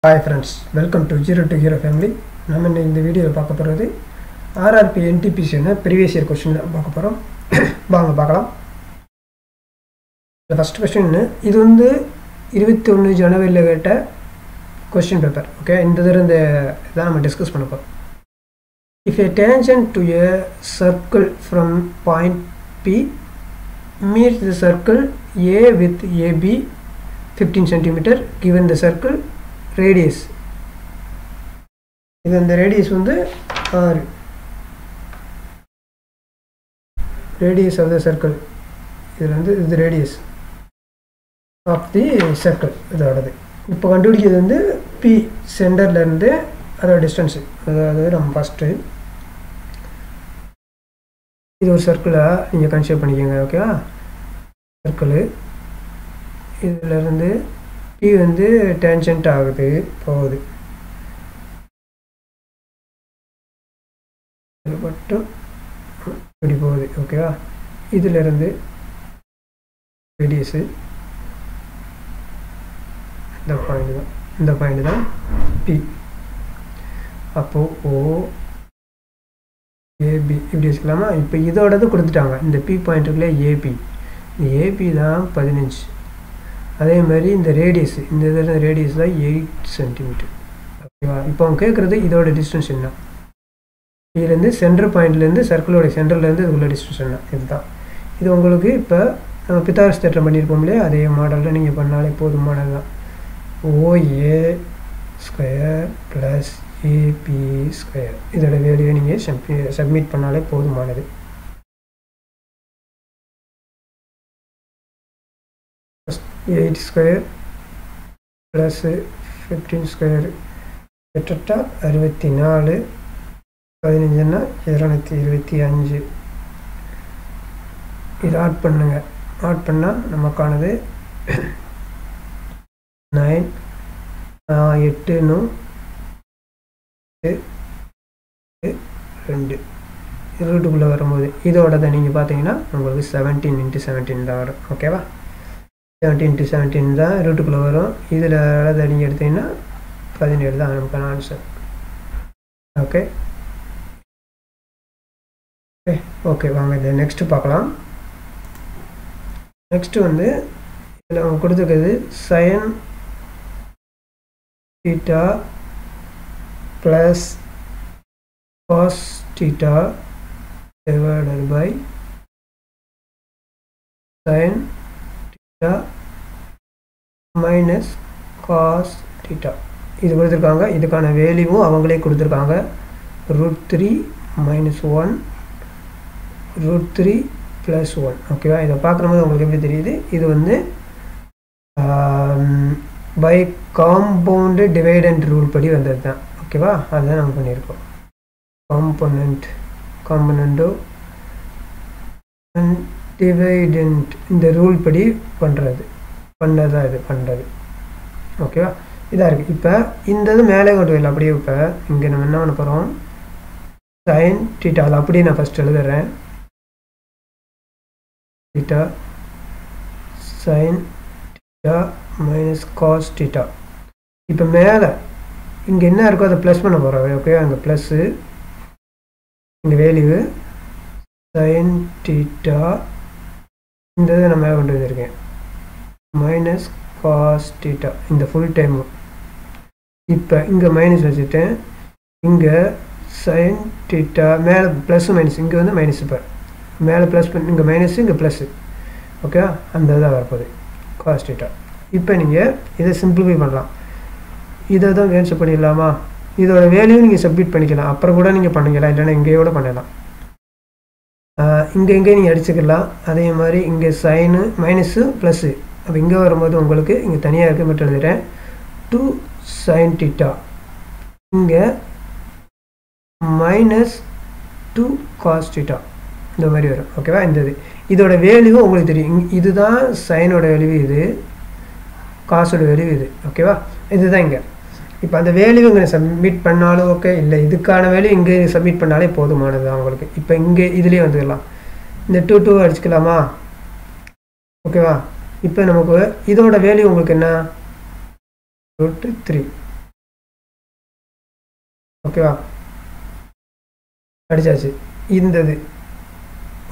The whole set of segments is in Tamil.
Hi friends, welcome to Zero to Hero family. நம்ம இந்த வீடியோல பார்க்க போறது RRP NTPC ன previous year question பார்க்க போறோம். வாங்க பார்க்கலாம். The first question இது வந்து 21 ஜனவரில கேட்ட question paper. Okay, இந்த இத நம்ம டிஸ்கஸ் பண்ணப் போறோம். If a tangent to a circle from point P meets the circle A with AB 15 cm given the circle radius, then the radius வந்து R, radius of the circle, இது வந்து the radius of the circle. இதோடது இப்போ கண்டுபிடிக்கிறது வந்து P சென்டர்ல இருந்து அதோட டிஸ்டன்ஸ், அதாவது நம்ம ஃபர்ஸ்ட் இது ஒரு சர்க்கிளா நீங்க கன்சிடர் பண்ணிக்கங்க. ஓகேவா, சர்க்கிள் இதுல இருந்து P வந்து டேன்ஜென்ட் ஆகுது போகுது, இது மட்டும் இப்படி போகுது. ஓகேவா, இதுல இருந்து ரேடியஸ் இந்த பாயிண்ட் தான் P. அப்போ O AB இப்படி வச்சுக்கலாமா? இப்போ இதோடது கொடுத்துட்டாங்க, இந்த P பாயிண்ட் இருக்குல்ல AB, இந்த AB தான் 15. அதே மாதிரி இந்த ரேடியஸ், இந்த இதில் ரேடியஸ் தான் 8 சென்டிமீட்டர். ஓகேவா, இப்போ அவங்க கேட்குறது இதோட டிஸ்டன்ஸ் என்ன, இதுலேருந்து சென்டர் பாயிண்ட்லேருந்து சர்க்கிளோட சென்டர்லேருந்து இதுக்குள்ள டிஸ்டன்ஸ் என்ன, இதுதான். இது உங்களுக்கு இப்போ நம்ம பித்தாகரஸ் தேற்றம் பண்ணியிருப்போம் இல்லையா, அதே மாடலில் நீங்கள் பண்ணாலே போதும். மாடல் தான் OA square plus AP square, இதோட வேல்யூவை நீங்கள் சப்மிட் பண்ணாலே போதுமானது. எயிட் ஸ்கொயர் ப்ளஸ் 15 ஸ்கொயர் கிட்டத்தட்ட 64, 15ன்னா 225. இது ஆட் பண்ணுங்க, ஆட் பண்ணால் நமக்கானது 9, 8 2 ரூட்டுக்குள்ளே வரும்போது இதோட நீங்கள் பார்த்தீங்கன்னா உங்களுக்கு 17 × 17 தான் வரும். ஓகேவா, 17 × 17 தான் ரூட்டுக்குள்ளே வரும். இதில் அதை நீங்கள் எடுத்தீங்கன்னா 17 தான் நமக்கான ஆன்சர். ஓகே ஓகே வாங்க இதை நெக்ஸ்ட்டு பார்க்கலாம். நெக்ஸ்ட்டு வந்து இதில் அவங்க கொடுத்துருக்கிறது sin θ plus cos θ divided by sin θ minus cos θ. இது கொடுத்துருக்காங்க, இதுக்கான வேல்யூவும் அவங்களே கொடுத்துருக்காங்க. √3 - 1 √3 + 1. ஓகேவா, இதை பார்க்கும்போது உங்களுக்கு எப்படி தெரியுது, இது வந்து பை காம்பவுண்டு டிவைடண்ட் ரூல் படி வந்தது தான். ஓகேவா, அதுதான் நம்ம பண்ணியிருக்கோம். காம்பனண்டோ அண்ட் டிவைடண்ட் இந்த ரூல் படி பண்ணதான் இது பண்ணுறது. ஓகேவா, இதாக இருக்குது. இப்போ இந்த இது மேலே கொண்டு வரல அப்படியே. இப்போ இங்கே நம்ம என்ன பண்ண போகிறோம், sin θ, அதை அப்படியே நான் ஃபஸ்ட் எழுதுறேன். θ sin θ minus cos θ. இப்போ மேலே இங்கே என்ன இருக்கோ அதை ப்ளஸ் பண்ண போகிறோம். ஓகே, அங்கே ப்ளஸ்ஸு, இங்கே வேல்யூ sin θ, இந்த இதை நான் மேலே கொண்டு வந்திருக்கேன் மைனஸ் cos θ இந்த ஃபுல் டைமு. இப்போ இங்கே மைனஸ் வச்சுட்டேன், இங்கே sin θ மேலே ப்ளஸ்ஸு மைனஸ், இங்கே வந்து மைனஸ். இப்போ மேலே ப்ளஸ் பண்ணி இங்கே மைனஸு இங்கே ப்ளஸ்ஸு. ஓகே, அந்த இதாக வரப்போகுது cos θ. இப்போ நீங்கள் இதை சிம்பிளிஃபை பண்ணலாம், இதை தான் கேன்சல் பண்ணிடலாமா? இதோட வேல்யூ நீங்கள் சப்மிட் பண்ணிக்கலாம், அப்புறம் கூட நீங்கள் பண்ணிக்கலாம், இல்லைன்னா இங்கேயோட பண்ணலாம். இங்கே நீங்கள் அடிச்சுக்கலாம். அதே மாதிரி இங்கே சைனு மைனஸு ப்ளஸ்ஸு, அப்போ இங்கே வரும்போது உங்களுக்கு இங்கே தனியாக இருக்க மட்டும் எழுதுகிறேன் 2 sin θ, இங்கே -2 cos θ, இந்த மாதிரி வரும். ஓகேவா, இந்த இதோட வேல்யூ உங்களுக்கு தெரியும். இதுதான் சைனோட வேல்யூ, இது காசோட வேல்யூ இது. ஓகேவா, இதுதான் இங்கே. இப்போ அந்த வேல்யூ இங்கே சப்மிட் பண்ணாலும் ஓகே, இல்லை இதுக்கான வேல்யூ இங்கே சப்மிட் பண்ணாலே போதுமானது தான் உங்களுக்கு. இப்போ இங்கே இதுலேயே வந்துடலாம், இந்த 2 அடிச்சுக்கலாமா? ஓகேவா, இப்போ நமக்கு இதோட வேல்யூ உங்களுக்கு என்ன, √3 ஓகேவா, அடிச்சாச்சு. இந்த இது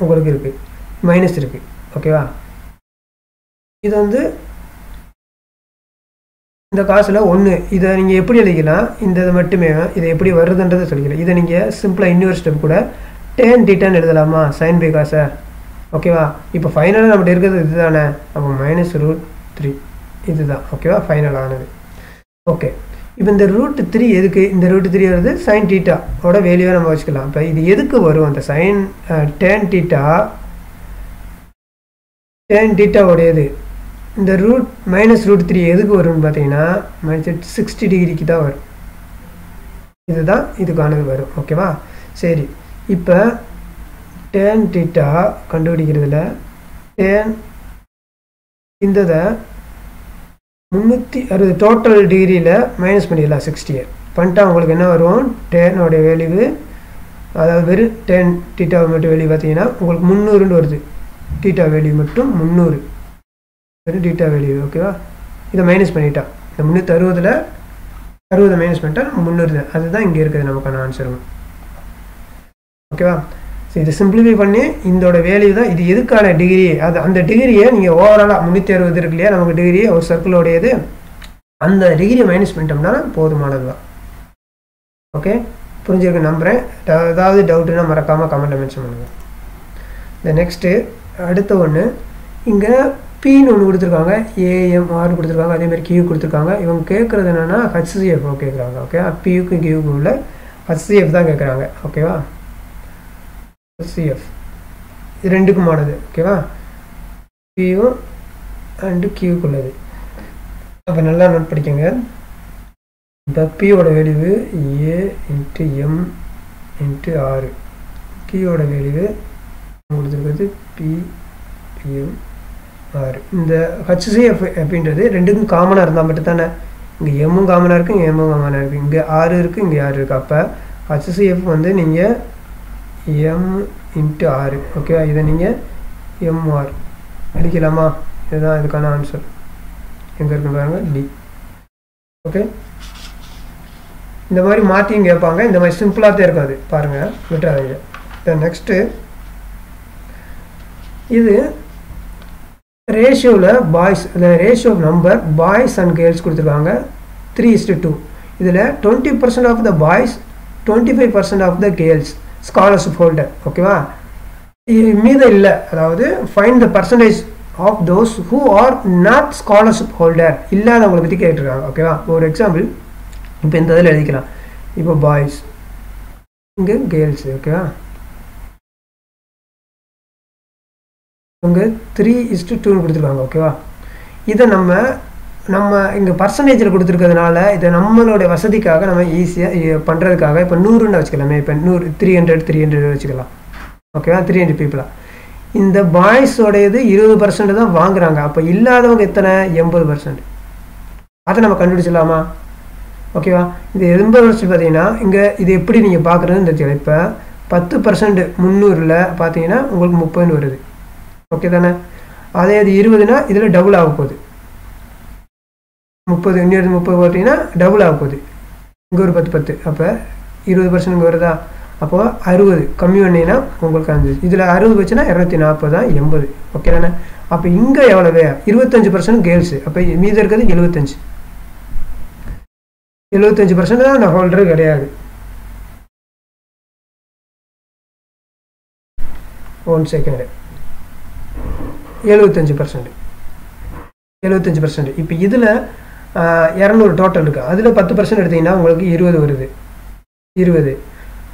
உங்களுக்கு இருக்குது, மைனஸ் இருக்குது. ஓகேவா, இது வந்து இந்த காசில் 1. இதை நீங்கள் எப்படி எழுதிக்கலாம், இந்த இது மட்டுமே இதை எப்படி வருதுன்றதை சொல்லிக்கலாம். இதை நீங்கள் சிம்பிளாக இன்னொரு ஸ்டெப் கூட tan θன்னு எழுதலாமா, sin பை காசை. ஓகேவா, இப்போ ஃபைனலாக நம்மகிட்ட இருக்கிறது இது தானே, அப்போ -√3 இதுதான். ஓகேவா, ஃபைனல் ஆனது. ஓகே, இப்போ இந்த √3 எதுக்கு, இந்த √3 வருது sin θோட வேல்யூவாக நம்ம வச்சுக்கலாம். இப்போ இது எதுக்கு வரும், அந்த tan θவோடையது இந்த -√3 எதுக்கு வரும்னு பார்த்தீங்கன்னா -60 டிகிரிக்கு தான் வரும். இதுதான் இதுக்கானது வரும். ஓகேவா, சரி. இப்போ tan θ கண்டுபிடிக்கிறதுல tan இந்ததை 360 டோட்டல் டிகிரியில் மைனஸ் பண்ணிடலாம். 60 பண்ணிட்டா உங்களுக்கு என்ன வரும், டேனோடைய வேல்யூ, அதாவது வெறும் tan θ மட்டும் வேல்யூ பார்த்தீங்கன்னா உங்களுக்கு 300ன்னு வருது. θ வேல்யூ மட்டும் 300 வெறும் θ வேல்யூ. ஓகேவா, இதை மைனஸ் பண்ணிட்டா இந்த 360ல் 60 மைனஸ் பண்ணிட்டா நம்ம 300 தான். அதுதான் இங்கே இருக்குது நமக்கான ஆன்சரும். ஓகேவா, ஸோ இதை சிம்பிளிஃபை பண்ணி இதோட வேல்யூ தான் இது எதுக்கான டிகிரி, அது அந்த டிகிரியை நீங்கள் ஓவராலாக 360 இருக்கு இல்லையா நமக்கு டிகிரி ஒரு சர்க்கிளோடையது, அந்த டிகிரியை மைனஸ் பண்ணிட்டோம்னா போதுமானது தான். ஓகே, புரிஞ்சிருக்கு நம்புகிறேன். ஏதாவது டவுட்டுன்னா மறக்காமல் கமெண்ட்டில் மென்ஷன் பண்ணுங்கள். இந்த நெக்ஸ்ட்டு அடுத்த ஒன்று, இங்கே பின்னு ஒன்று கொடுத்துருக்காங்க, ஏஎம்ஆர்னு கொடுத்துருக்காங்க, அதேமாதிரி கியூ கொடுத்துருக்காங்க. இவங்க கேட்குறது என்னென்னா ஹச்சிஎஃப் கேட்குறாங்க. ஓகே, பியூக்கும் கியூக்கும் உள்ள ஹச்சிஎஃப் தான் கேட்குறாங்க. ஓகேவா, ஹச்சிஎஃப் இது ரெண்டுக்குமானது. ஓகேவா, பியூ அண்டு கியூக்குள்ளது. அப்போ நல்லா நோட் படிக்கங்க. இப்போ பியோட வேல்யூ A × M × R, கியூவோட வேல்யூ கொடுத்துருக்கிறது PPM R. இந்த HCF அப்படின்றது ரெண்டுக்கும் காமனாக இருந்தால் மட்டும்தானே, இங்கே எம்மும் காமனாக இருக்குது, இங்கே எம்மும் காமனாக இருக்குது, இங்கே ஆறு இருக்குது, இங்கே ஆறு இருக்குது. அப்போ HCF வந்து நீங்கள் M × R. ஓகேவா, இதை நீங்கள் MR அடிக்கலாமா, இதுதான் இதுக்கான ஆன்சர். எங்கே இருக்குன்னு பாருங்கள், D. ஓகே, இந்த மாதிரி மாற்றியும் கேட்பாங்க. இந்த மாதிரி சிம்பிளாக தான் இருக்கும், அது பாருங்கள், விட்டுறாதீங்க. நெக்ஸ்ட்டு இது ரேஷியோவில் பாய்ஸ், இல்லை ratio of number boys and girls கொடுத்துருக்காங்க 3:2. இதில் 20% of the boys 25% of the girls scholarship holder. ஓகேவா, மீதம் இல்லை, அதாவது find the percentage of those who are not scholarship holder, இல்லாதவங்களை பற்றி கேட்டுருக்காங்க. ஓகேவா, ஒரு எக்ஸாம்பிள் இப்போ இந்த இதில் எழுதிக்கலாம். இப்போ பாய்ஸ், இங்கே கேர்ள்ஸ். ஓகேவா, இங்கே 3:2 கொடுத்துருக்காங்க. ஓகேவா, இதை நம்ம இங்கே பர்சன்டேஜில் கொடுத்துருக்கிறதுனால இதை நம்மளுடைய வசதிக்காக நம்ம ஈஸியாக பண்ணுறதுக்காக இப்போ 100ன்னு வச்சுக்கலாமே. இப்போ 100 300 வச்சுக்கலாம். ஓகேவா, 300 பீப்புளாக. இந்த பாய்ஸோடையது 20% தான் வாங்குறாங்க. அப்போ இல்லாதவங்க எத்தனை, 80%. அதை நம்ம கண்டுபிடிச்சிடலாமா. ஓகேவா, இந்த 80% பார்த்தீங்கன்னா இங்கே இது எப்படி நீங்கள் பார்க்குறதுன்னு தெரிஞ்சுக்கலாம். இப்போ 10% 300ல் பார்த்தீங்கன்னா உங்களுக்கு 30ன்னு வருது. ஓகே தானே, அதே இது 20னா இதில் டபுள் ஆக போகுது. 30 இன்னொரு 30 பார்த்தீங்கன்னா டபுள் ஆக போகுது. இங்கே ஒரு 10 அப்போ 20% இங்கே வருதா. அப்போது 60 கம்மி பண்ணிங்கன்னா உங்களுக்கு 5, இதில் 60 வச்சுன்னா 240 தான் 80. ஓகே தானே, அப்போ இங்கே எவ்வளவு 25% கேர்ள்ஸு. அப்போ மீது இருக்கிறது 75% தான் நான் ஹோல்டரு கிடையாது. 1 செகண்டு 75%. இப்போ இதில் 200 டோட்டல் இருக்குது. அதில் 10% எடுத்திங்கன்னா உங்களுக்கு 20 வருது. 20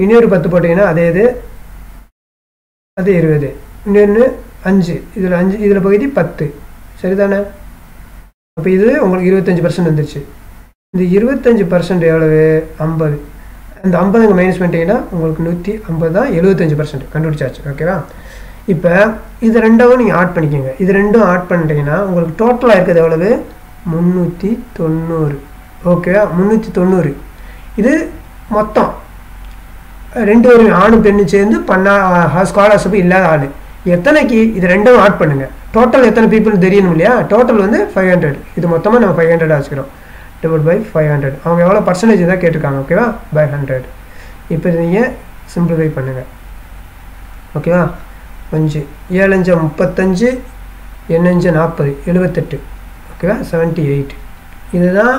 இன்னொரு 10 போட்டிங்கன்னா அதே 20, இன்னொன்று 5, இதில் 5, இதில் பகுதி 10. சரிதானே, அப்போ இது உங்களுக்கு 25% வந்துருச்சு. இந்த 25% எவ்வளவு, 50. அந்த 50 அங்கே மைனஸ் பண்ணிட்டீங்கன்னா உங்களுக்கு 150 தான் 75% கண்டுபிடிச்சாச்சு. ஓகேவா, இப்போ இது ரெண்டாவும் நீங்கள் ஆட் பண்ணிக்கோங்க. இது ரெண்டும் ஆட் பண்ணிட்டீங்கன்னா உங்களுக்கு டோட்டலாக இருக்கிறது எவ்வளவு, 390. ஓகேவா, 390. இது மொத்தம் 2 பேரும் ஆணும் பெண்ணும் சேர்ந்து ஸ்காலர்ஷிப் இல்லாத ஆள் எத்தனைக்கு, இது ரெண்டும் ஆட் பண்ணுங்கள். டோட்டல் எத்தனை பீப்புள் தெரியணும் இல்லையா. டோட்டல் வந்து 500. இது மொத்தமாக நம்ம 500 வச்சுக்கிறோம். Divide by 500. அவங்க எவ்வளோ பர்சன்டேஜ் தான் கேட்டிருக்காங்க, ஓகேவா, பை 100. இப்போ நீங்கள் சிம்பிளிஃபை பண்ணுங்கள், ஓகேவா. 5 7 5 35, n 5 40, 78, ஓகேவா, 78. இதுதான்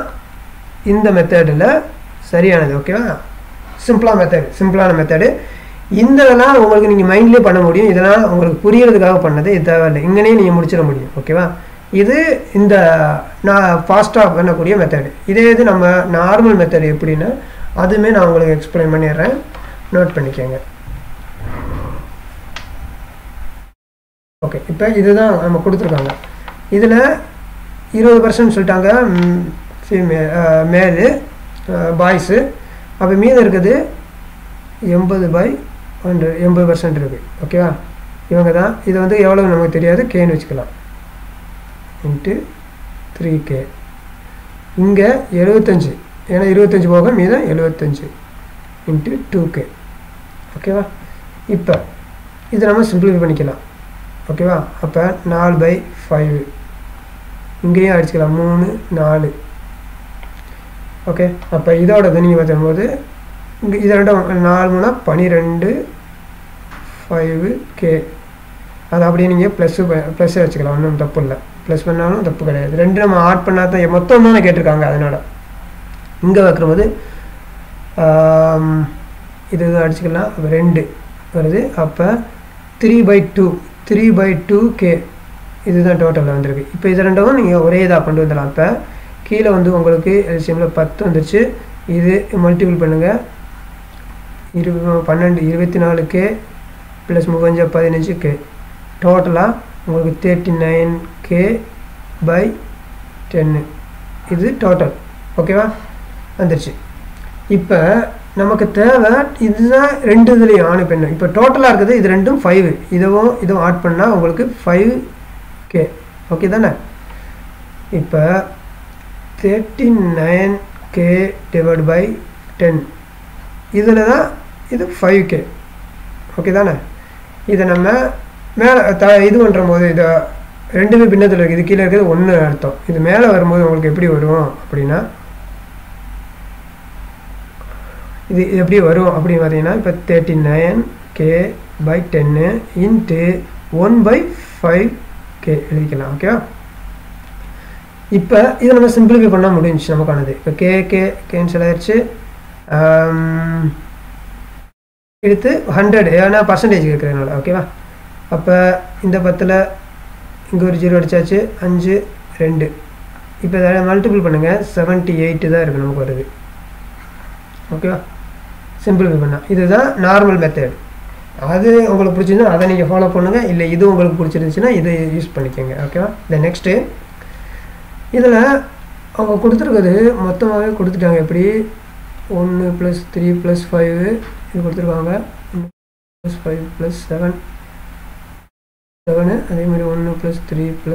இந்த மெத்தடில் சரியானது, ஓகேவா. சிம்பிளான மெத்தடு. இதெல்லாம் உங்களுக்கு நீங்கள் மைண்ட்லேயே பண்ண முடியும். இதெல்லாம் உங்களுக்கு புரியறதுக்காக பண்ணது, இது தேவையில்லை, இங்கனே நீங்கள் முடிச்சிட முடியும், ஓகேவா. இது இந்த நான் ஃபாஸ்ட்டாக பண்ணக்கூடிய மெத்தடு. இதே இது நம்ம நார்மல் மெத்தடு எப்படின்னா அதுவுமே நான் உங்களுக்கு எக்ஸ்பிளைன் பண்ணிடுறேன், நோட் பண்ணிக்கோங்க. ஓகே, இப்போ இதுதான் நம்ம கொடுத்துருக்காங்க. இதில் 20% சொல்லிட்டாங்க மேலு பாய்ஸு. அப்போ மீதம் இருக்குது 80/100, 80% இருக்குது, ஓகேவா. இவங்க தான். இது வந்து எவ்வளோ நமக்கு தெரியாது, கேன்னு வச்சுக்கலாம், இன்ட்டு 3k. இங்கே 75, ஏன்னா 25 போக மீதம் 75 இன்ட்டு 2k, ஓகேவா. இப்போ இதை நம்ம சிம்பிளிஃபை பண்ணிக்கலாம், ஓகேவா. அப்போ 4/5 இங்கேயும் அடிச்சுக்கலாம், 3 4, ஓகே. அப்போ இதோட நீங்கள் பார்த்தும்போது இங்கே இதை 4 3 12 5k. அது அப்படியே நீங்கள் ப்ளஸ்ஸே வச்சுக்கலாம், ஒன்றும் தப்பு இல்லை, ப்ளஸ் பண்ணாலும் தப்பு கிடையாது. 2 நம்ம ஆட் பண்ணால் தான் மொத்தம் தானே கேட்டிருக்காங்க, அதனால் இங்கே வைக்கும்போது இது அடிச்சுக்கலாம். அப்போ 2 வருது. அப்போ 3/2k இதுதான் டோட்டலில் வந்திருக்கு. இப்போ இது ரெண்டும் நீங்கள் ஒரே இதாக கொண்டு வந்துடலாம். இப்போ கீழே வந்து உங்களுக்கு எல்சிஎம்மில் 10 வந்துருச்சு. இது மல்டிபிள் பண்ணுங்கள், 12 24k ப்ளஸ் 35 15k, டோட்டலாக உங்களுக்கு 39k/10 இது டோட்டல், ஓகேவா, வந்துருச்சு. இப்போ நமக்கு தேவை இதுதான் 2 இதுலேயும் ஆணு பெண்ணு. இப்போ டோட்டலாக இருக்குது இது ரெண்டும் 5, இதுவும் ஆட் பண்ணால் உங்களுக்கு 5k, ஓகே தானே. இப்போ 39k டிவைட் பை 10 இதில் தான் இது 5k, ஓகே தானே. இதை நம்ம மேலே இது பண்ணுற போது இதை ரெண்டுமே பின்னத்தில் இருக்குது, இது கீழே இருக்கிறது 1 அர்த்தம். இது மேலே வரும்போது உங்களுக்கு எப்படி வரும் அப்படின்னா, இது எப்படி வரும் அப்படின்னு பார்த்தீங்கன்னா, இப்போ 39k/10 இன்ட்டு 1/5k எழுதிக்கலாம், ஓகேவா. இப்போ இதை நம்ம சிம்பிளிஃபை பண்ணால் முடிஞ்சிச்சு நமக்கானது. இப்போ கேன்சல் ஆயிடுச்சு. எடுத்து 100 ஏன்னா பர்சன்டேஜ் இருக்கிறதுனால, ஓகேவா. அப்போ இந்த 10ல் இங்கே ஒரு 0 அடித்தாச்சு, 5 2. இப்போ இதை மல்டிபிள் பண்ணுங்கள், 78 தான் இருக்குது நமக்கு வருது, ஓகேவா. சிம்பிளிஃபை பண்ணால் இதுதான் நார்மல் மெத்தட். அது உங்களுக்கு பிடிச்சிருந்தா அதை நீங்கள் ஃபாலோ பண்ணுங்கள், இல்லை இது உங்களுக்கு பிடிச்சிருந்துச்சுன்னா இதை யூஸ் பண்ணிக்கோங்க, ஓகேவா. இந்த நெக்ஸ்ட்டு இதில் அவங்க கொடுத்துருக்குது மொத்தமாகவே கொடுத்துட்டாங்க. எப்படி 1 + 3 + 5 இது கொடுத்துருக்காங்க, +5 + 7 அதே மாதிரி 1 + 3 +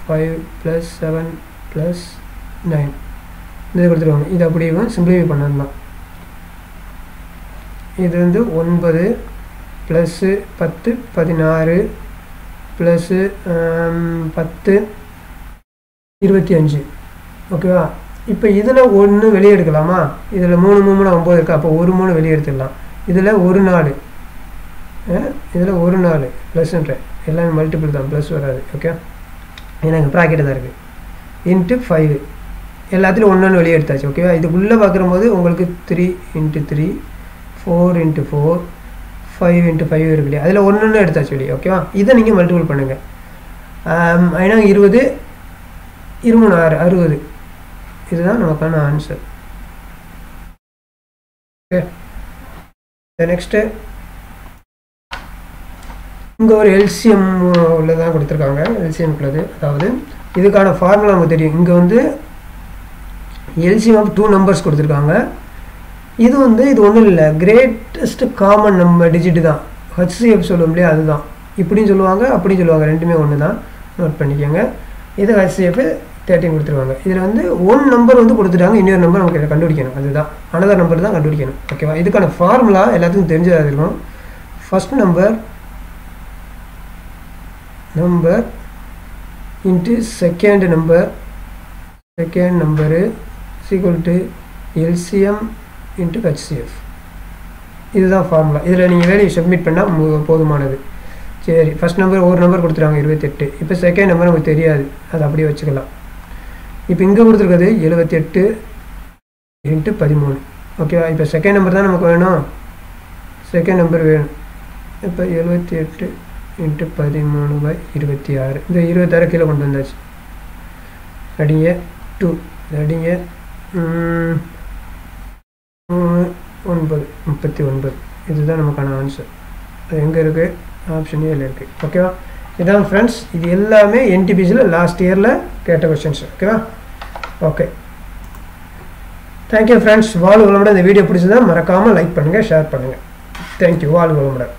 5 + 7 + 9 இது கொடுத்துருவாங்க. இது அப்படியே சிம்பிளிஃபை பண்ணலாம். இது வந்து 9 + 10 16 + 10 25, ஓகேவா. இப்போ இதில் 1 வெளியே எடுக்கலாமா, இதில் 3 3 9 இருக்குது. அப்போ ஒரு 3 வெளியே எடுத்துடலாம். இதில் ஒரு 4, இதில் ஒரு 4 ப்ளஸ்ன்ற எல்லாமே மல்டிபிள் தான், ப்ளஸ் வராது, ஓகே. ஏன்னா எங்கள் ப்ராக்கெட்டு தான் இருக்குது. இன்ட்டு 5 எல்லாத்துலையும் 1 வெளியே எடுத்தாச்சு, ஓகேவா. இதுக்குள்ளே பார்க்கும்போது உங்களுக்கு 3 × 3 4 × 4 5 × 5 இருக்கு இல்லையா, அதில் 1 எடுத்தாச்சு வெளியே, ஓகேவா. இதை நீங்கள் மல்டிபிள் பண்ணுங்கள். ஏன்னா 20 23 6 60 இதுதான் நமக்கான ஆன்சர், ஓகே. நெக்ஸ்ட்டு இங்கே ஒரு எல்சிஎம் உள்ளதான் கொடுத்துருக்காங்க, எல்சிஎம் உள்ளது. அதாவது இதுக்கான ஃபார்முலா நமக்கு தெரியும். இங்கே வந்து எல்சிஎம் ஆஃப் 2 நம்பர்ஸ் கொடுத்துருக்காங்க. இது வந்து இது ஒன்றும் இல்லை, கிரேட்டஸ்ட் காமன் நம்ம டிஜிட் தான், ஹெச்சிஎஃப் சொல்லுவோம் இல்லையா, அதுதான். இப்படின்னு சொல்லுவாங்க அப்படியும் சொல்லுவாங்க, ரெண்டுமே ஒன்று தான், நோட் பண்ணிக்கோங்க. இது ஹெச்சிஎஃப் 13 கொடுத்துருவாங்க. இதில் வந்து 1 நம்பர் வந்து கொடுத்துட்டாங்க, இன்னொரு நம்பர் நமக்கு இதை கண்டுபிடிக்கணும், அதுதான் அனதர் நம்பர் தான் கண்டுபிடிக்கணும், ஓகேவா. இதுக்கான ஃபார்முலா எல்லாத்துக்கும் தெரிஞ்சதாக இருக்கும். First number into second number is equal to LCM into HCF. இதுதான் ஃபார்முலா. இதில் நீங்கள் வேலையை சப்மிட் பண்ணால் போதுமானது. சரி, ஃபஸ்ட் நம்பர் ஒரு நம்பர் கொடுத்துருவாங்க 28. இப்போ செகண்ட் நம்பர் நமக்கு தெரியாது, அது அப்படியே வச்சுக்கலாம். இப்போ இங்கே கொடுத்துருக்குது 78 × 13. ஓகேவா? இப்போ செகண்ட் நம்பர் தான் நமக்கு வேணும், செகண்ட் நம்பர் வேணும். இப்போ 78 × 13/26. இந்த 26 கீழே கொண்டு வந்தாச்சு. அடிங்க 2, அடிங்க 39. இதுதான் நமக்கான ஆன்சர். அது எங்கே இருக்குது? ஆப்ஷன் ஏல இருக்குது. ஓகேவா? இதான் ஃப்ரெண்ட்ஸ், இது எல்லாமே என்டிபிசியில் லாஸ்ட் இயரில் கேட்ட கொஸ்டின்ஸ். ஓகேவா? Okay, thank you friends. வாழ்க வளமுடன். இந்த வீடியோ பிடிச்சதா மறக்காமல் லைக் பண்ணுங்கள், ஷேர் பண்ணுங்கள். தேங்க்யூ. வாழ்க வளமுடன்.